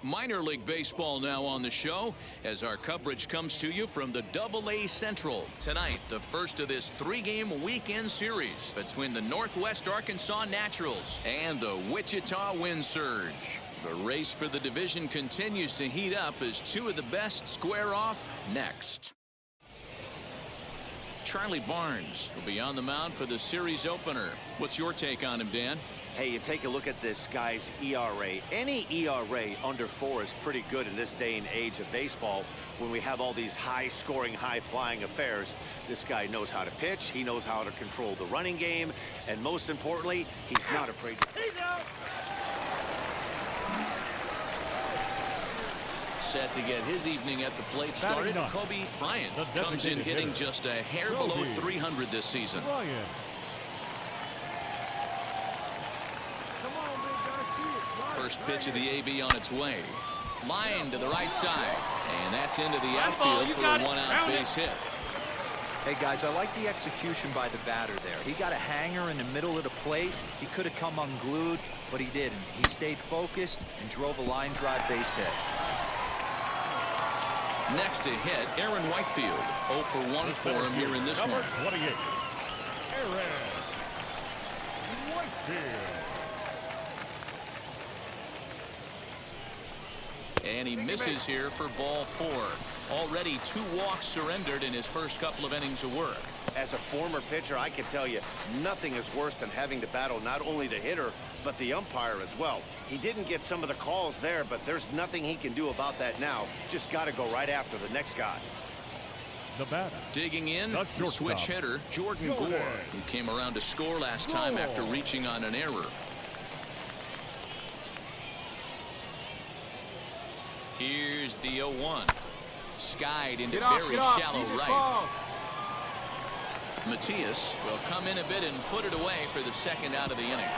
Minor League Baseball now on the show as our coverage comes to you from the AA Central. Tonight, the first of this three-game weekend series between the Northwest Arkansas Naturals and the Wichita Wind Surge. The race for the division continues to heat up as two of the best square off next. Charlie Barnes will be on the mound for the series opener. What's your take on him, Dan? Hey, you take a look at this guy's ERA. Any ERA under 4 is pretty good in this day and age of baseball when we have all these high-scoring, high-flying affairs. This guy knows how to pitch. He knows how to control the running game. And most importantly, he's not afraid to... Set to get his evening at the plate started. Kobe Bryant comes in hitting just a hair below 300 this season. First pitch of the AB on its way. Line to the right side. And that's into the outfield for a one-out base hit. Hey, guys, I like the execution by the batter there. He got a hanger in the middle of the plate. He could have come unglued, but he didn't. He stayed focused and drove a line drive base hit. Next to hit, Aaron Whitefield. 0 for 1 for him here in this one. Number 28, Aaron Whitefield. And he misses here for ball 4. Already 2 walks surrendered in his first couple of innings of work. As a former pitcher, I can tell you, nothing is worse than having to battle not only the hitter, but the umpire as well. He didn't get some of the calls there, but there's nothing he can do about that now. Just got to go right after the next guy. The batter. Digging in, the switch hitter, Jordan Gore, who came around to score last time after reaching on an error. Here's the 0-1. Skied into very shallow right. Matias will come in a bit and put it away for the second out of the inning.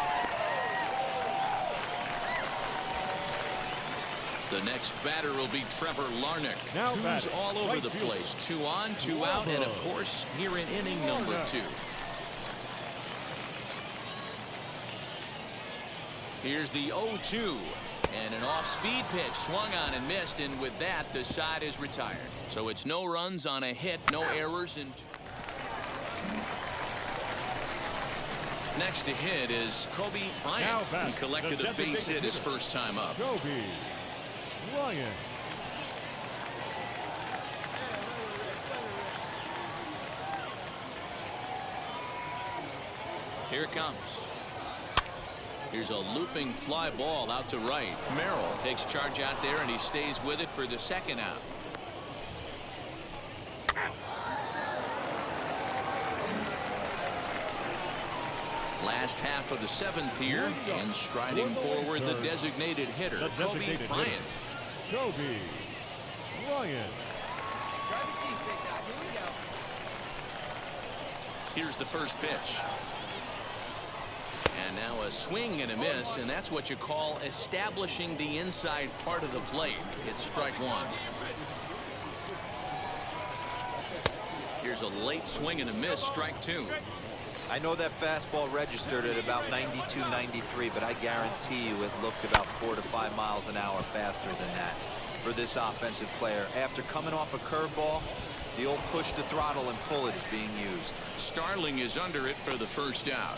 The next batter will be Trevor Larnach. Twos all over the place. 2 on, 2 out, and of course, here in inning number 2. Here's the 0-2. And an off-speed pitch swung on and missed, and with that, the side is retired. So it's no runs on a hit, no errors. And next to hit is Kobe Bryant, who collected a base hit his first time up. Kobe Bryant. Here it comes. Here's a looping fly ball out to right. Merrill takes charge out there, and he stays with it for the second out. Last half of the 7th here, and striding forward the designated hitter, Kobe Bryant. Kobe Bryant. Here's the first pitch. And now a swing and a miss, and that's what you call establishing the inside part of the plate. It's strike 1. Here's a late swing and a miss, strike 2. I know that fastball registered at about 92, 93, but I guarantee you it looked about 4 to 5 miles an hour faster than that for this offensive player. After coming off a curveball, the old push the throttle and pull it is being used. Starling is under it for the first out.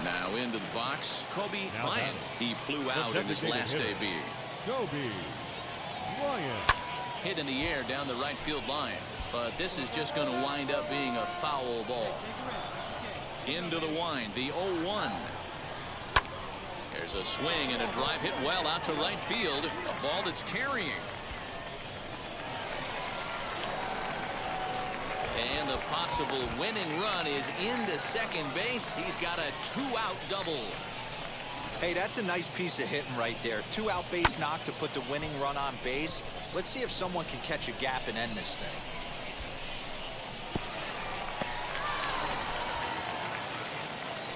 Now into the box, Kobe Bryant. He flew out in his last AB. Kobe Bryant. Hit in the air down the right field line, but this is just going to wind up being a foul ball. Into the wind, the 0-1. There's a swing and a drive hit well out to right field. A ball that's carrying. And the possible winning run is into second base. He's got a 2-out double. Hey, that's a nice piece of hitting right there. 2-out base knock to put the winning run on base. Let's see if someone can catch a gap and end this thing.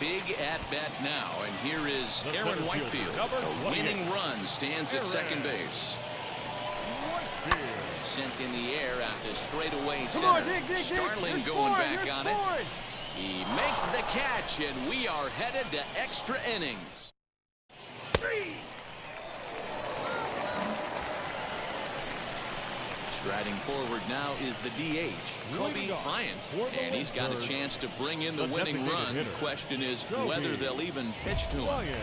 Big at bat now, and here is Aaron Whitefield. A winning run stands at second base. Sent in the air out to straightaway center. Starling going back on it. He makes the catch, and we are headed to extra innings. Striding forward now is the DH, Kobe Bryant, and he's got a chance to bring in the winning run. The question is whether they'll even pitch to him.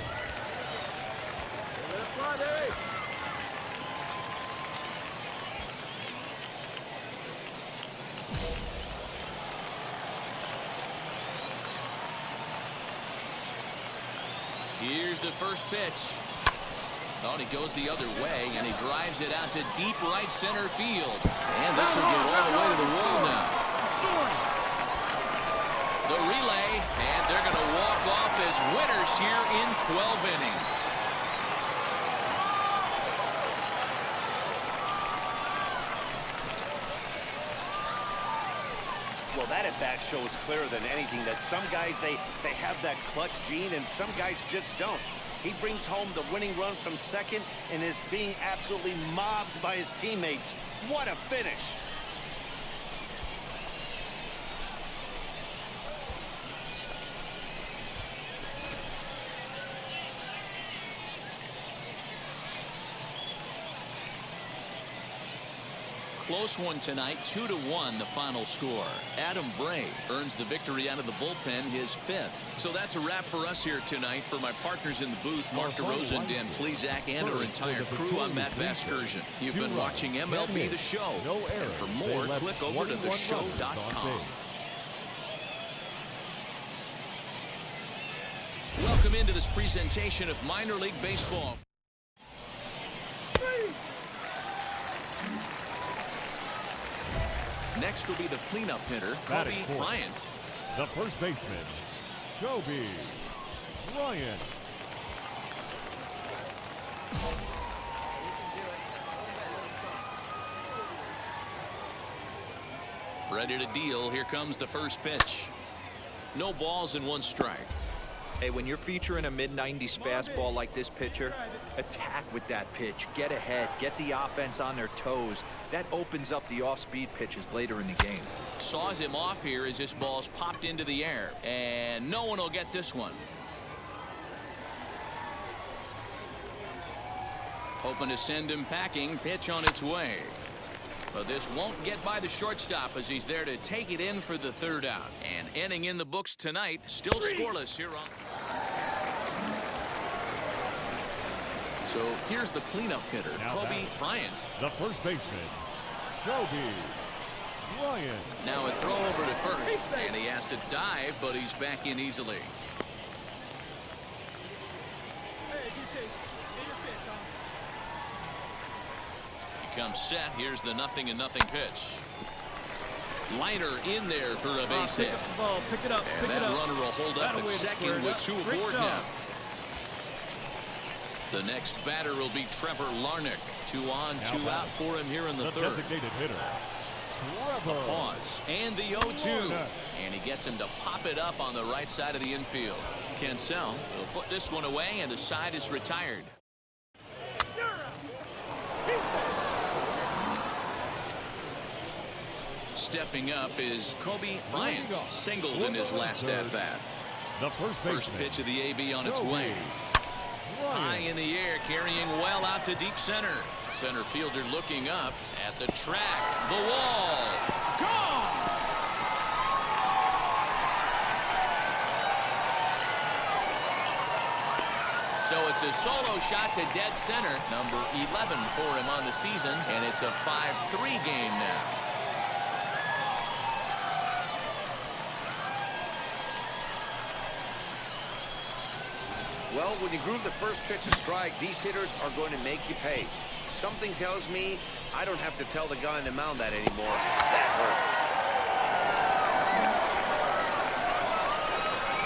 Here's the first pitch. Oh, and he goes the other way, and he drives it out to deep right center field. And this will get all the way to the wall now. The relay, and they're going to walk off as winners here in 12 innings. Well, that at-bat shows clearer than anything that some guys, they have that clutch gene, and some guys just don't. He brings home the winning run from second and is being absolutely mobbed by his teammates. What a finish. Close one tonight, 2-1 the final score. Adam Bray earns the victory out of the bullpen, his 5th. So that's a wrap for us here tonight. For my partners in the booth, Mark DeRosa, Dan Plesac, and our entire crew, I'm Matt Vasgersian. You've been watching MLB The Show. And for more, click over to theshow.com. Welcome into this presentation of Minor League Baseball. Next will be the cleanup hitter, Kobe Bryant. The first baseman, Kobe Bryant. Ready to deal. Here comes the first pitch. No balls and 1 strike. Hey, when you're featuring a mid-90s fastball like this pitcher, attack with that pitch. Get ahead. Get the offense on their toes. That opens up the off-speed pitches later in the game. Saws him off here as this ball's popped into the air. And no one will get this one. Hoping to send him packing. Pitch on its way. But this won't get by the shortstop as he's there to take it in for the 3rd out. And inning in the books tonight, still scoreless here on. So here's the cleanup hitter, Kobe Bryant. The first baseman, Kobe Bryant. Now a throw over to first, and he has to dive, but he's back in easily. Comes set. Here's the 0-0 pitch. Liner in there for a base hit. Pick it up. And that runner will hold up at second with 2 aboard now. The next batter will be Trevor Larnach. 2 on, 2 out for him here in the 3rd. Designated hitter, The pause and the 0-2. And he gets him to pop it up on the right side of the infield. Cancel will put this one away, and the side is retired. Stepping up is Kobe Bryant, singled in his last at-bat. The first pitch of the AB on its way. High in the air, carrying well out to deep center. Center fielder looking up at the track. The wall. Gone! So it's a solo shot to dead center. Number 11 for him on the season, and it's a 5-3 game now. Well, when you groove the first pitch of strike, these hitters are going to make you pay. Something tells me I don't have to tell the guy on the mound that anymore. That hurts.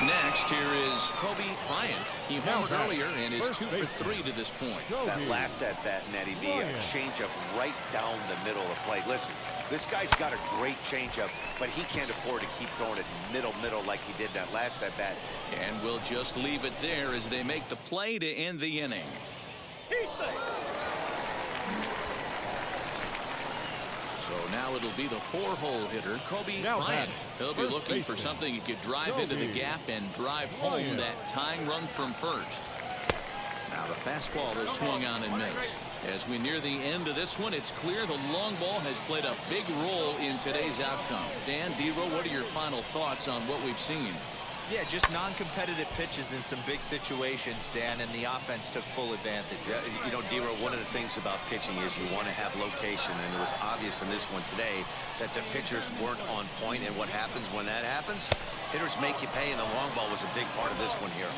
Next, here is Kobe Bryant. He homered earlier and is 2 for 3 to this point. That last at-bat, Matty B, a changeup right down the middle of the plate. Listen, this guy's got a great changeup, but he can't afford to keep throwing it middle like he did that last at-bat. And we'll just leave it there as they make the play to end the inning. So now it'll be the 4-hole hitter, Kobe Bryant. He'll be looking for something he could drive into the gap and drive home that tying run from first. Now the fastball is swung on and missed. As we near the end of this one, it's clear the long ball has played a big role in today's outcome. Dan, D-Row, what are your final thoughts on what we've seen? Yeah, just non-competitive pitches in some big situations, Dan, and the offense took full advantage. Yeah, you know, D-Row, one of the things about pitching is you want to have location, and it was obvious in this one today that the pitchers weren't on point, and what happens when that happens? Hitters make you pay, and the long ball was a big part of this one here.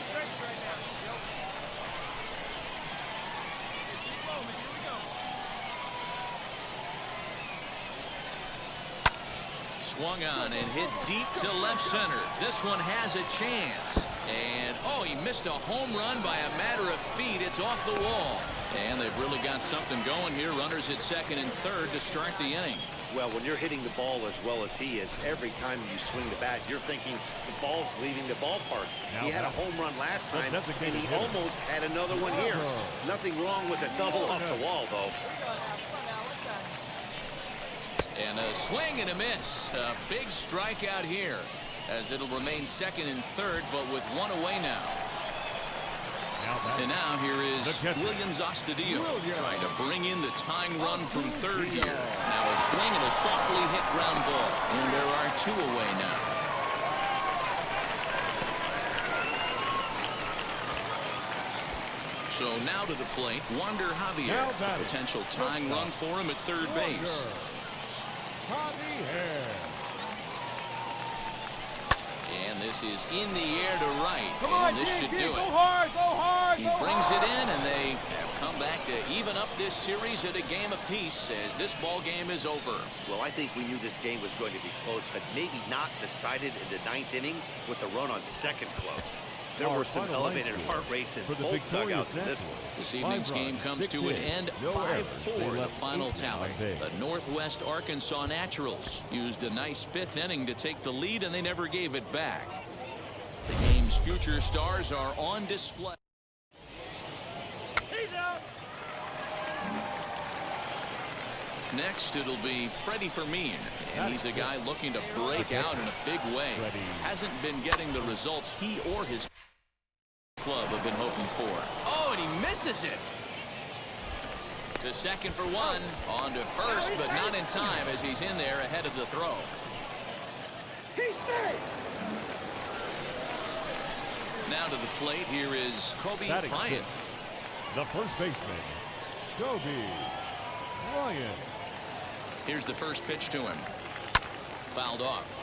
Swung on and hit deep to left center. This one has a chance. And, oh, he missed a home run by a matter of feet. It's off the wall. And they've really got something going here. Runners at second and third to start the inning. Well, when you're hitting the ball as well as he is, every time you swing the bat, you're thinking the ball's leaving the ballpark. He had a home run last time, and he almost had another one here. Nothing wrong with a double off the wall, though. And a swing and a miss. A big strikeout here, as it'll remain second and third, but with one away now. And now here is Williams Astudillo trying to bring in the tying run from third here. Now a swing and a softly hit ground ball. And there are two away now. So now to the plate, Wander Javier. A potential tying run for him at third base. And this is in the air to right. And this should do it. Go hard, He brings it in, and they have come back to even up this series at a game apiece as this ball game is over. Well, I think we knew this game was going to be close, but maybe not decided in the ninth inning with the run on second close. There were some elevated heart rates in both dugouts in this one. This evening's game comes to an end 5-4, the final tally. The Northwest Arkansas Naturals used a nice fifth inning to take the lead, and they never gave it back. The game's future stars are on display. Next, it'll be Freddie Fermin, and he's a guy looking to break out in a big way. Hasn't been getting the results he or his club have been hoping for. Oh, and he misses it. To second for one, on to first, but not in time as he's in there ahead of the throw. Now to the plate, here is Kobe Bryant. The first baseman, Kobe Bryant. Here's the first pitch to him. Fouled off.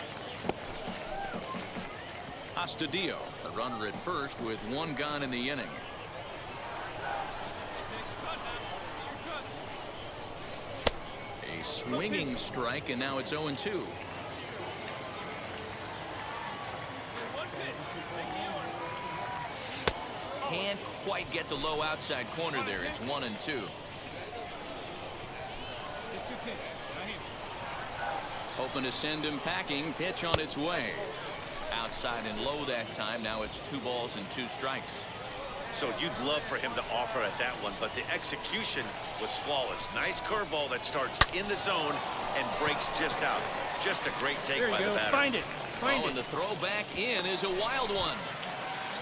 Astudillo, a runner at first with one gone in the inning. A swinging strike, and now it's 0-2. Can't quite get the low outside corner there. It's 1-2. Hoping to send him packing. Pitch on its way. Outside and low that time. Now it's 2 balls and 2 strikes. So you'd love for him to offer at that one, but the execution was flawless. Nice curveball that starts in the zone and breaks just out. Just a great take by the batter. Find it. And the throw back in is a wild one.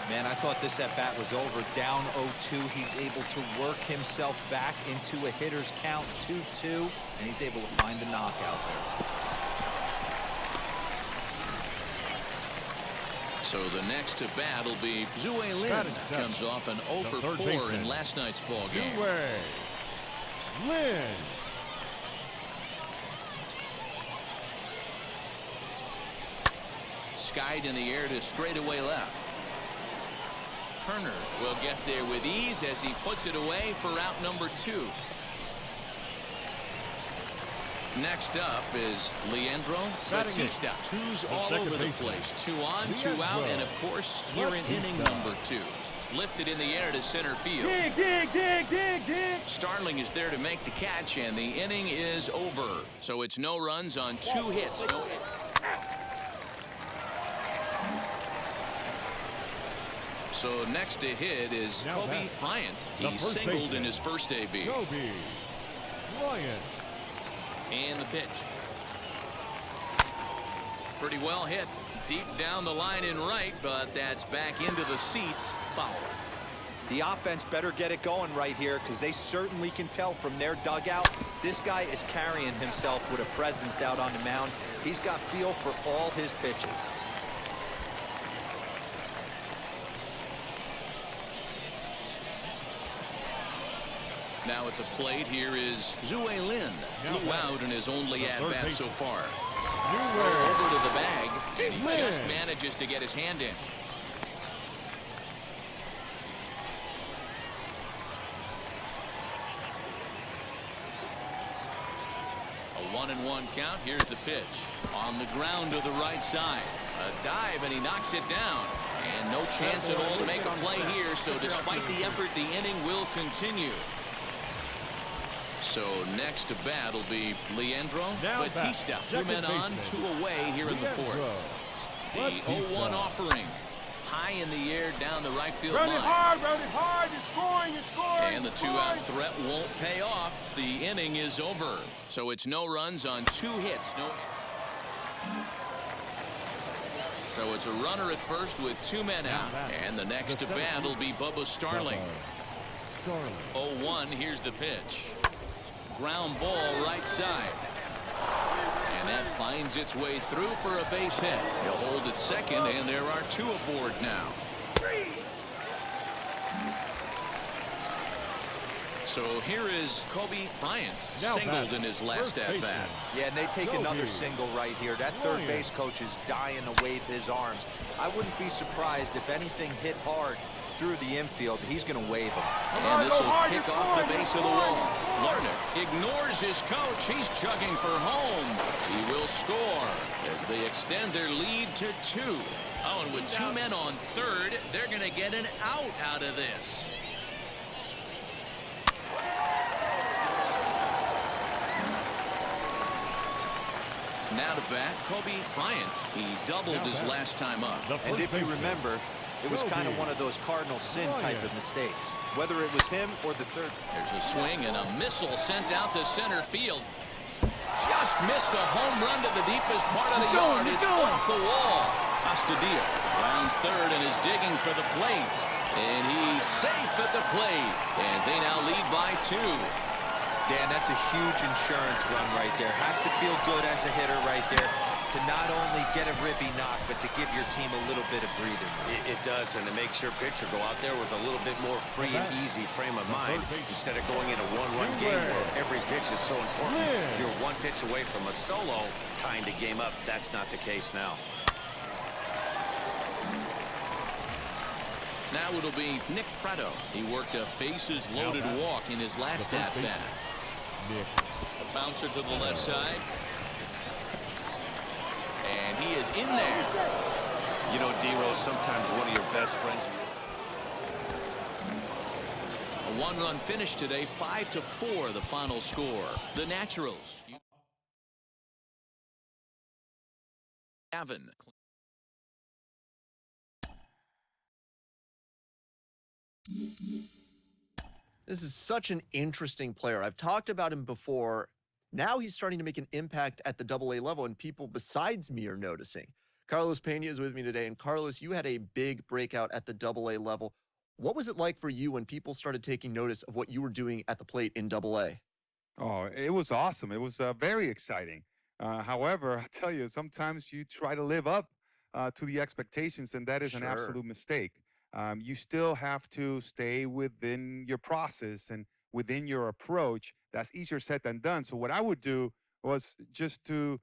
Man, I thought this at-bat was over. Down 0-2. He's able to work himself back into a hitter's count, 2-2, and he's able to find the knockout there. So the next to bat will be Zue Lin. Comes off an 0-for-4 in last night's ball game. Zue Lin. Skied in the air to straightaway left. Turner will get there with ease as he puts it away for out number 2. Next up is Leandro Batista. 2's all over the place. 2 on, 2 out, and of course, here in inning number 2. Lifted in the air to center field. Dig. Starling is there to make the catch, and the inning is over. So it's no runs on 2 hits. So next to hit is Kobe Bryant. He singled in his first AB. Kobe Bryant. And the pitch. Pretty well hit. Deep down the line in right, but that's back into the seats. Foul. The offense better get it going right here, because they certainly can tell from their dugout this guy is carrying himself with a presence out on the mound. He's got feel for all his pitches. Now at the plate here is Zue Lin. Flew out in his only at-bat so far. Throw over to the bag, and he just manages to get his hand in. A 1-1 count. Here's the pitch. On the ground to the right side. A dive, and he knocks it down. And no chance at all to make a play here, so despite the effort, the inning will continue. So next to bat will be Leandro Batista. 2 men on, 2 away here in the fourth. The 0-1 offering. High in the air down the right field line. Run it hard, you're scoring, you're scoring. And the 2-out threat won't pay off. The inning is over. So it's no runs on 2 hits. So it's a runner at first with 2 men out. And the next to bat will be Bubba Starling. 0-1, here's the pitch. Ground ball right side. And that finds its way through for a base hit. He'll hold at second, and there are 2 aboard now. So here is Kobe Bryant, singled in his last at-bat. Yeah, and they take another single right here. That third base coach is dying to wave his arms. I wouldn't be surprised if anything hit hard through the infield. He's going to wave him. And this will kick off the base of the wall. Larnach ignores his coach. He's chugging for home. He will score as they extend their lead to 2. Oh, and with 2 men on third, they're going to get an out of this. Now to bat, Kobe Bryant. He doubled his last time up. And if you remember, it was kind of one of those cardinal sin type of mistakes, whether it was him or the third. There's a swing and a missile sent out to center field. Just missed a home run to the deepest part of the yard. It's off the wall. Astudillo rounds third and is digging for the plate. And he's safe at the plate. And they now lead by 2. Dan, that's a huge insurance run right there. Has to feel good as a hitter right there to not only get a ribby knock, but to give your team a little bit of breathing. It does, and it makes your pitcher go out there with a little bit more free and easy frame of mind instead of going in a one-run game where every pitch is so important. You're 1 pitch away from a solo tying the game up. That's not the case now. Now it'll be Nick Pratto. He worked a bases-loaded walk in his last at-bat. A bouncer to the left side. And he is in there. You know, D-Rose, sometimes one of your best friends. A 1-run finish today, 5-4 the final score. The Naturals. Gavin. This is such an interesting player. I've talked about him before. Now he's starting to make an impact at the AA level, and people besides me are noticing. Carlos Pena is with me today, and Carlos, you had a big breakout at the AA level. What was it like for you when people started taking notice of what you were doing at the plate in AA? Oh, it was awesome. It was very exciting. However, I tell you, sometimes you try to live up to the expectations, and that is an absolute mistake. You still have to stay within your process and within your approach. That's easier said than done. So what I would do was just to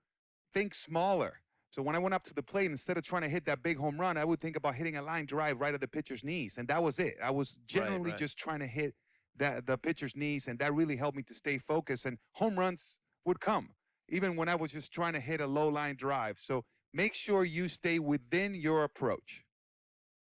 think smaller. So when I went up to the plate, instead of trying to hit that big home run, I would think about hitting a line drive right at the pitcher's knees. And that was it. I was generally just trying to hit the pitcher's knees, and that really helped me to stay focused. And home runs would come, even when I was just trying to hit a low line drive. So make sure you stay within your approach.